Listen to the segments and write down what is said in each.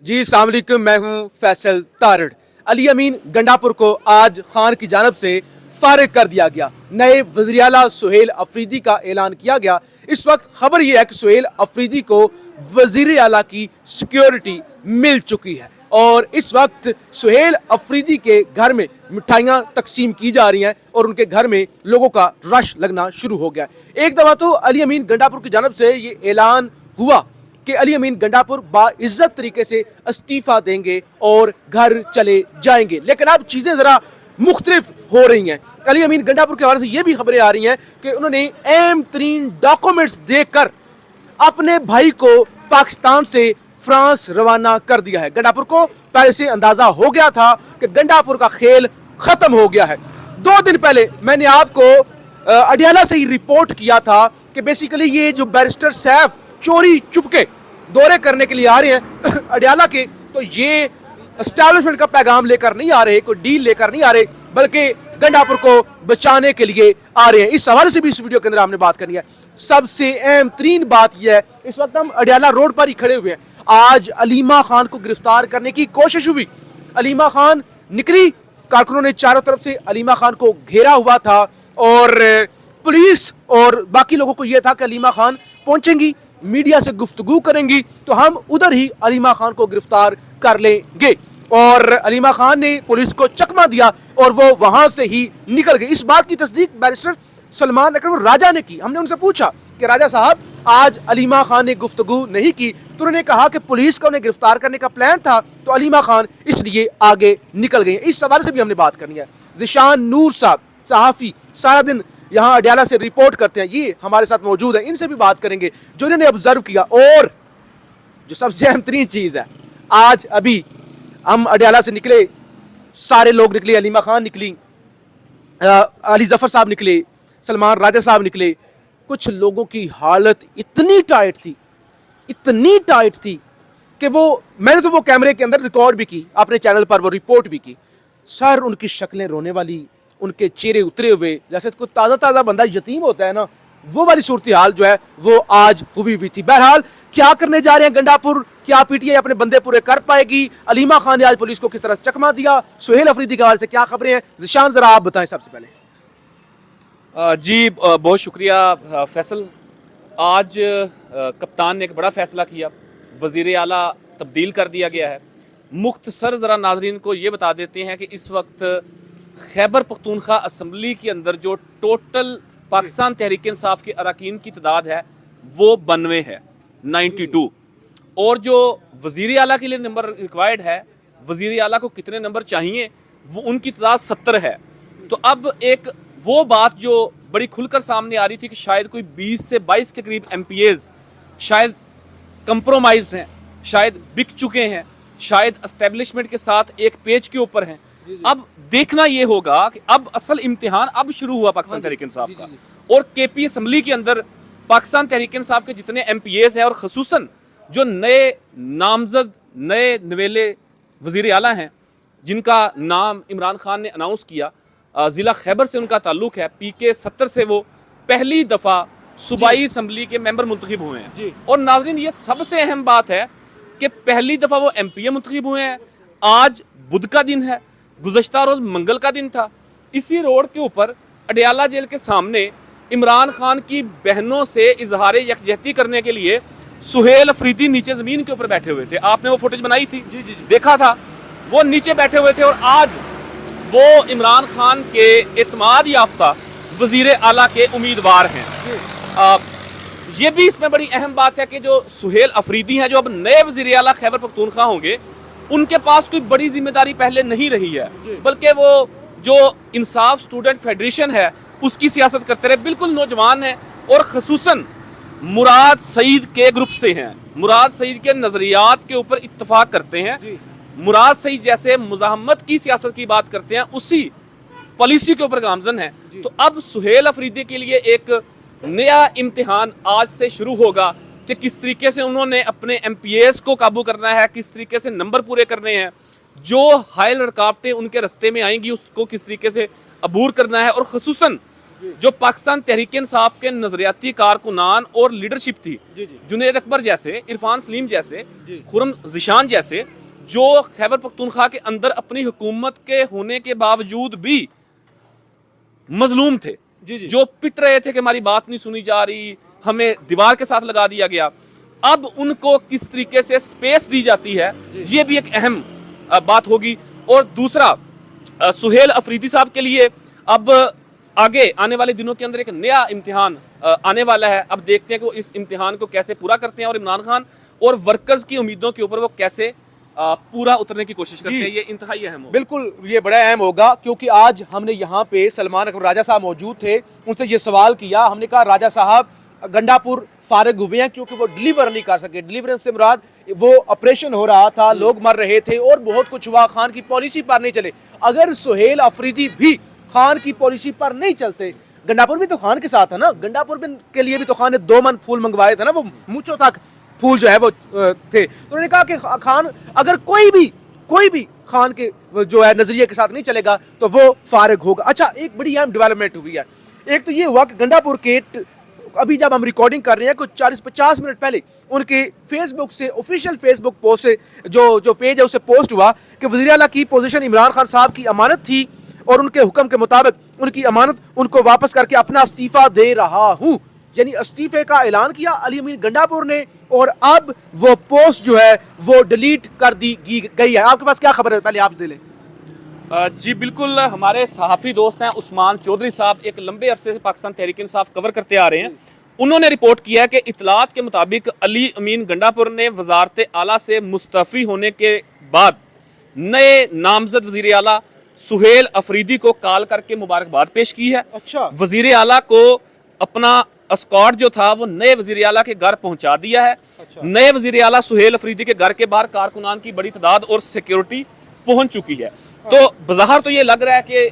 जी अस्सलाम वालेकुम, मैं हूं फैसल तारड़। अली अमीन गंडापुर को आज खान की जानब से फारिग कर दिया गया। नए वज़ीर आला सुहेल अफरीदी का ऐलान किया गया। इस वक्त खबर यह है कि सुहेल अफरीदी को वज़ीर आला की सिक्योरिटी मिल चुकी है और इस वक्त सुहेल अफरीदी के घर में मिठाइयाँ तकसीम की जा रही हैं और उनके घर में लोगों का रश लगना शुरू हो गया। एक दफ़ा तो अली अमीन गंडापुर की जानब से ये ऐलान हुआ कि अली अमीन गंडापुर बाइज्जत तरीके से इस्तीफा देंगे और घर चले जाएंगे, लेकिन अब चीजें जरा मुख्तलिफ हो रही हैं। अली अमीन गंडापुर के हवाले से ये भी खबरें आ रही हैं कि उन्होंने अहम तरीन डॉक्यूमेंट्स देकर अपने भाई को पाकिस्तान से फ्रांस रवाना कर दिया है। गंडापुर को पहले से अंदाजा हो गया था कि गंडापुर का खेल खत्म हो गया है। 2 दिन पहले मैंने आपको अडियाला से ही रिपोर्ट किया था कि बेसिकली ये जो बैरिस्टर सैफ चोरी चुपके दौरे करने के लिए आ रहे हैं अडियाला के, तो ये एस्टैब्लिशमेंट का पैगाम लेकर नहीं आ रहे, कोई डील लेकर नहीं आ रहे, बल्कि गंडापुर को बचाने के लिए आ रहे हैं। इस हवाले से भी इस वीडियो के अंदर हमने बात करनी है। सबसे अहम तरीन बात यह है, इस वक्त हम अडियाला रोड पर ही खड़े हुए हैं। आज अलीमा खान को गिरफ्तार करने की कोशिश हुई। अलीमा खान निकली, कारकुनों ने चारों तरफ से अलीमा खान को घेरा हुआ था और पुलिस और बाकी लोगों को यह था कि अलीमा खान पहुंचेंगी, मीडिया से गुफ्तगू करेंगी तो हम उधर ही अलीमा खान को गिरफ्तार कर लेंगे। और अलीमा खान ने पुलिस को चकमा दिया और वो वहां से ही निकल गए। इस बात की तस्दीक बैरिस्टर सलमान अकरम राजा ने की। हमने उनसे पूछा कि राजा साहब, आज अलीमा खान ने गुफ्तगू नहीं की, तो उन्होंने कहा कि पुलिस का उन्हें गिरफ्तार करने का प्लान था तो अलीमा खान इसलिए आगे निकल गए। इस सवाल से भी हमने बात करनी है। जिशान नूर साहब सहाफ़ी सारा दिन यहाँ अडियाला से रिपोर्ट करते हैं, ये हमारे साथ मौजूद है, इनसे भी बात करेंगे जो इन्होंने ऑब्जर्व किया। और जो सबसे अहम तरीन चीज़ है, आज अभी हम अडियाला से निकले, सारे लोग निकले, अलीमा खान निकली, अली जफर साहब निकले, सलमान राजा साहब निकले। कुछ लोगों की हालत इतनी टाइट थी कि मैंने तो वो कैमरे के अंदर रिकॉर्ड भी की, अपने चैनल पर वो रिपोर्ट भी की। सर, उनकी शक्लें रोने वाली, उनके चेहरे उतरे हुए, जैसे कोई ताज़ा बंदा यतीम होता है ना, वो वाली सूरत हाल जो है वो आज हुई थी। बहरहाल क्या करने जा रहे हैं गंडापुर, क्या पीटीआई अपने बंदे पूरे कर पाएगी? अलीमा खान ने आज पुलिस को किस तरह चकमा दिया? सुहेल अफरीदी के हवाले से क्या खबरें हैं? जिशान, जरा आप बताएं सबसे पहले। जी बहुत शुक्रिया फैसल। आज कप्तान ने एक बड़ा फैसला किया, वज़ीर आला तब्दील कर दिया गया है। मुख्तसर ज़रा नाजरीन को ये बता देते हैं कि इस वक्त खैबर पख्तूनख्वा असम्बली के अंदर जो टोटल पाकिस्तान तहरीक इंसाफ के अरकान की तादाद है वो 92 है, 92। और जो वज़ीर आला के लिए नंबर रिक्वायर्ड है, वज़ीर आला को कितने नंबर चाहिए, वो उनकी तादाद 70 है। तो अब एक वो बात जो बड़ी खुलकर सामने आ रही थी कि शायद कोई 20 से 22 के करीब MPAs शायद कंप्रोमाइज्ड हैं, शायद बिक चुके हैं, शायद एस्टेब्लिशमेंट के साथ एक पेज के ऊपर हैं। अब देखना ये होगा कि अब असल इम्तिहान अब शुरू हुआ पाकिस्तान तहरीक इंसाफ का। और KP असम्बली के अंदर पाकिस्तान तहरीक इंसाफ के जितने MPAs हैं और खसूसन जो नए नामजद नए नवेले वज़ीर आला हैं, जिनका नाम इमरान खान ने अनाउंस किया, ज़िला खैबर से उनका ताल्लुक है, PK 70 से वो पहली दफ़ा सूबाई असम्बली के मेंबर मुंतखब हुए हैं। और नाज़रीन, ये सबसे अहम बात है कि पहली दफ़ा वो MPA मुंतखब हुए हैं। आज बुध का दिन है, गुज़श्ता रोज़ मंगल का दिन था। इसी रोड के ऊपर अडियाला जेल के सामने इमरान खान की बहनों से इजहार यकजहती करने के लिए सुहेल अफरीदी नीचे ज़मीन के ऊपर बैठे हुए थे। आपने वो फुटेज बनाई थी, देखा था, वो नीचे बैठे हुए थे। और आज वो इमरान खान के एतमाद याफ्ता वज़ीर आला के उम्मीदवार हैं। ये भी इसमें बड़ी अहम बात है कि जो सुहेल अफरीदी हैं, जो अब नए वज़ीर आला खैबर पख्तूनख्वा होंगे, उनके पास कोई बड़ी जिम्मेदारी पहले नहीं रही है, बल्कि वो जो इंसाफ स्टूडेंट फेडरेशन है उसकी सियासत करते रहे। बिल्कुल नौजवान है और खसूसन मुराद सईद के ग्रुप से हैं, मुराद सईद के नज़रियात के ऊपर इत्तफाक करते हैं। मुराद सईद जैसे मुज़ाहमत की सियासत की बात करते हैं, उसी पॉलिसी के ऊपर गामजन है। तो अब सुहेल अफरीदी के लिए एक नया इम्तिहान आज से शुरू होगा कि किस तरीके से उन्होंने अपने MPAs को काबू करना है, किस तरीके से नंबर पूरे करने हैं, जो हायल रुकावटें उनके रास्ते में आएंगी उसको किस तरीके से अबूर करना है। और खसूसन जो पाकिस्तान तहरीक इंसाफ के नजरियाती कारकुनान और लीडरशिप थी, जुनैद अकबर जैसे, इरफान सलीम जैसे, खुरम जिशान जैसे, जो खैबर पख्तूनख्वा के अंदर अपनी हुकूमत के होने के बावजूद भी मजलूम थे, जो पिट रहे थे कि हमारी बात नहीं सुनी जा रही, हमें दीवार के साथ लगा दिया गया, अब उनको किस तरीके से स्पेस दी जाती है, ये भी एक अहम बात होगी। और दूसरा, सुहेल अफरीदी साहब के लिए अब आगे आने वाले दिनों के अंदर एक नया इम्तिहान आने वाला है। अब देखते हैं कि वो इस इम्तिहान को कैसे पूरा करते हैं और इमरान खान और वर्कर्स की उम्मीदों के ऊपर वो कैसे पूरा उतरने की कोशिश करते हैं। ये इंतहाई अहम होगा। बिल्कुल, ये बड़ा अहम होगा, क्योंकि आज हमने यहाँ पे सलमान अकबर राजा साहब मौजूद थे, उनसे ये सवाल किया। हमने कहा राजा साहब गंडापुर फारिग हुए हैं क्योंकि वो डिलीवर नहीं कर सके। डिलीवरेंस से मुराद वो ऑपरेशन हो रहा था, लोग मर रहे थे और बहुत कुछ हुआ, खान की पॉलिसी पर नहीं चले। अगर सुहेल अफरीदी भी खान की पॉलिसी पर नहीं चलते, गंडापुर भी तो खान के साथ है ना, गंडापुर के लिए भी तो खान ने 2 मन फूल मंगवाए थे ना, वो मूंछों तक फूल जो है वो थे। तो उन्होंने कहा कि खान अगर कोई भी खान के जो है नजरिए के साथ नहीं चलेगा तो वो फारिग होगा। अच्छा, एक बड़ी अहम डेवलपमेंट हुई है। एक तो ये हुआ कि गंडापुर के अभी जब हम रिकॉर्डिंग कर रहे हैं कुछ 40-50 मिनट पहले उनके फेसबुक से, ऑफिशियल फेसबुक पोस्ट से जो पेज है उससे पोस्ट हुआ कि वज़ीर आला की पोजीशन इमरान खान साहब की अमानत थी और उनके हुक्म के मुताबिक उनकी अमानत उनको वापस करके अपना इस्तीफा दे रहा हूं। यानी इस्तीफे का ऐलान किया अली अमीन गंडापुर ने और अब वो पोस्ट जो है वो डिलीट कर दी गई है। आपके पास क्या खबर है, पहले आप दे लें। जी बिल्कुल, हमारे सहाफ़ी दोस्त हैं उस्मान चौधरी साहब, एक लंबे अरसे से पाकिस्तान तहरीक इंसाफ कवर करते आ रहे हैं। उन्होंने रिपोर्ट किया है कि इतलात के मुताबिक अली अमीन गंडापुर ने वजारत आला से मुस्तफ़ी होने के बाद नए नामजद वजीर आला सुहेल अफरीदी को कॉल करके मुबारकबाद पेश की है। अच्छा, वजीर आला को अपना स्क्वाड जो था वो नए वजीर आला के घर पहुंचा दिया है। अच्छा। नए वजीर आला सुहेल अफरीदी के घर के बाहर कारकुनान की बड़ी तादाद और सिक्योरिटी पहुंच चुकी है। तो बज़ाहिर तो ये लग रहा है कि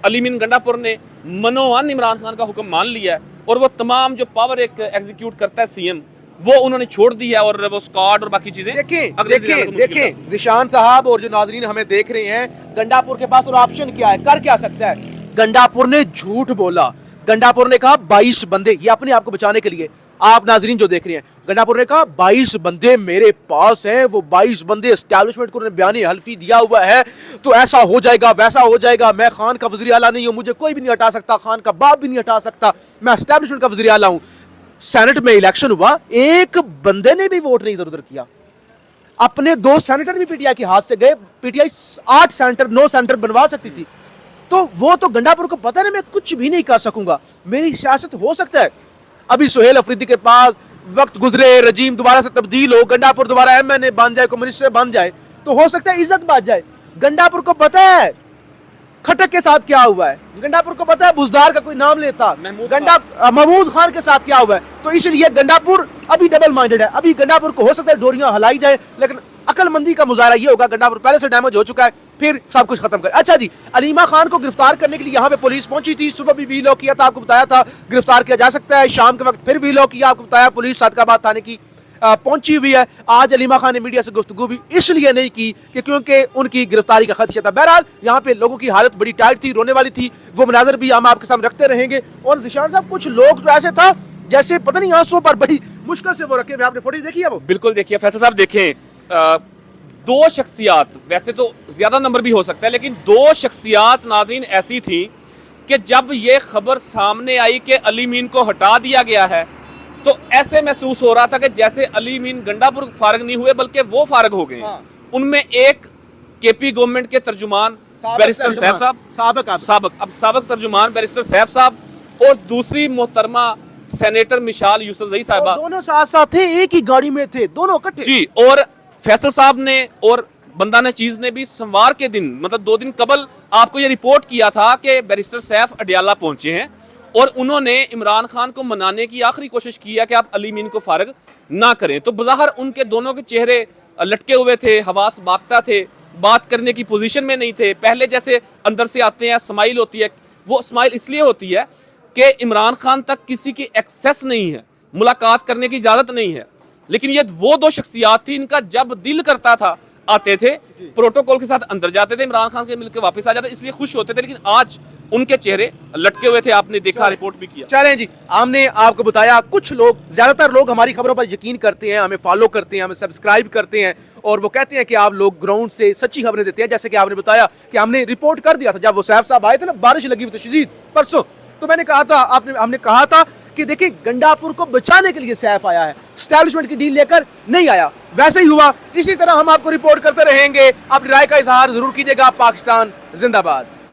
अली अमीन गंडापुर ने मनोवन इमरान खान का हुक्म मान लिया है और वो तमाम जो पावर एक एग्जीक्यूट करता है सीएम, वो उन्होंने छोड़ दिया है और वो स्क्वाड और बाकी चीजें। देखें जिशान साहब और जो नाजरीन हमें देख रहे हैं, गंडापुर के पास और ऑप्शन क्या है, कर क्या सकता है। गंडापुर ने झूठ बोला। गंडापुर ने कहा 22 बंदे, ये अपने आप को बचाने के लिए, आप नाजरीन जो देख रहे हैं, गंडापुर ने कहा 22 बंदे मेरे पास हैं, वो 22 बंदे एस्टैब्लिशमेंट को उन्होंने बयानी हल्फी दिया हुआ है, तो ऐसा हो जाएगा वैसा हो जाएगा, मैं खान का वज़ीर आला नहीं हूं, मुझे कोई भी नहीं हटा सकता, खान का बाप भी नहीं हटा सकता, मैं एस्टैब्लिशमेंट का वज़ीर आला हूं। सेनेट में इलेक्शन हुआ, एक बंदे ने भी वोट नहीं इधर उधर किया, अपने 2 सेनेटर भी पीटीआई के हाथ से गए। पीटीआई 8 सेनेटर 9 सेनेटर बनवा सकती थी, तो वो तो गंडापुर को पता नहीं मैं कुछ भी नहीं कर सकूंगा, मेरी सियासत हो सकता है। अभी सुहेल अफरीदी के पास वक्त गुजरे, रजीम दोबारा से तब्दील हो, गंडापुर दोबारा एमएनए बन जाए, मिनिस्टर बन जाए, तो हो सकता है इज्जत बच जाए। गंडापुर को पता है खटक के साथ क्या हुआ है, गंडापुर को पता है बुजदार का कोई नाम लेता, महमूद खान के साथ क्या हुआ है, तो इसलिए गंडापुर अभी डबल माइंडेड है। अभी गंडापुर को हो सकता है डोरियां हलाई जाए, लेकिन अकलमंदी का मुजाहरा ये होगा, गंडापुर पहले से डैमेज हो चुका है, फिर सब कुछ खत्म कर। अच्छा जी, अलीमा खान को गिरफ्तार करने के लिए यहाँ पे पुलिस पहुंची थी, सुबह भी वीलॉक किया था, आपको बताया था गिरफ्तार किया जा सकता है, शाम के वक्त फिर वीलॉक किया, आपको बताया पुलिस सादकाबाद थाने की पहुंची हुई है। आज अलीमा खान ने मीडिया से गुफ्तगू भी इसलिए नहीं की कि क्योंकि उनकी गिरफ्तारी का खदशा था। बहरहाल यहाँ पे लोगों की हालत बड़ी टाइट थी, रोने वाली थी, वो मनाजर भी हम आपके सामने रखते रहेंगे। और जिशान साहब, कुछ लोग तो ऐसे था जैसे पता नहीं आंसुओं पर बड़ी मुश्किल से वो रखे हुए, आपने फोटो देखी है? वो बिल्कुल देखिए फैसल साहब, देखें 2 शख्सियात, वैसे तो ज्यादा नंबर भी हो सकता है, लेकिन 2 शख्सियात नाज़रीन ऐसी थी कि जब ये खबर सामने आई कि अली अमीन को हटा दिया गया है, तो ऐसे महसूस हो रहा था कि जैसे अली अमीन गंडापुर फारिग नहीं हुए बल्कि वो फारिग हो गए। उनमें एक केपी गवर्नमेंट के तर्जुमान बैरिस्टर सैफ साहब, साबिक तर्जुमान बैरिस्टर सैफ साहब, और दूसरी मोहतरमा सेनेटर मिशाल यूसुफजई साहिबा, दोनों साथ साथ थे, एक ही गाड़ी में थे, दोनों इकट्ठे जी। और फैसल साहब ने और बंदा ने चीज ने भी सोमवार के दिन, मतलब 2 दिन कबल आपको ये रिपोर्ट किया था कि बैरिस्टर सैफ अडियाला पहुंचे हैं और उन्होंने इमरान खान को मनाने की आखिरी कोशिश की है कि आप अली अमीन को फारिग ना करें। तो बज़ाहिर उनके दोनों के चेहरे लटके हुए थे, हवास बागता थे, बात करने की पोजीशन में नहीं थे। पहले जैसे अंदर से आते हैं, स्माइल होती है, वो स्माइल इसलिए होती है कि इमरान खान तक किसी की एक्सेस नहीं है, मुलाकात करने की इजाजत नहीं है। लेकिन ये वो 2 शख्सियात थी, इनका जब दिल करता था आते थे, प्रोटोकॉल के साथ अंदर जाते थे, इमरान खान के मिलकर वापस आ जाते, इसलिए खुश होते थे। लेकिन आज उनके चेहरे लटके हुए थे, आपने देखा, रिपोर्ट भी किया। चलें जी, हमने आपको बताया, कुछ लोग, ज्यादातर लोग हमारी खबरों पर यकीन करते हैं, हमें फॉलो करते हैं, हमें सब्सक्राइब करते हैं और वो कहते हैं कि आप लोग ग्राउंड से सच्ची खबरें देते हैं। जैसे कि आपने बताया कि हमने रिपोर्ट कर दिया था जब वो सैफ साहब आए थे ना, बारिश लगी हुई थी शदीद परसों, तो मैंने कहा था, हमने कहा था कि देखिए गंडापुर को बचाने के लिए सैफ आया है, स्टैब्लिशमेंट की डील लेकर नहीं आया। वैसे ही हुआ, इसी तरह हम आपको रिपोर्ट करते रहेंगे। अपनी राय का इजहार जरूर कीजिएगा। पाकिस्तान जिंदाबाद।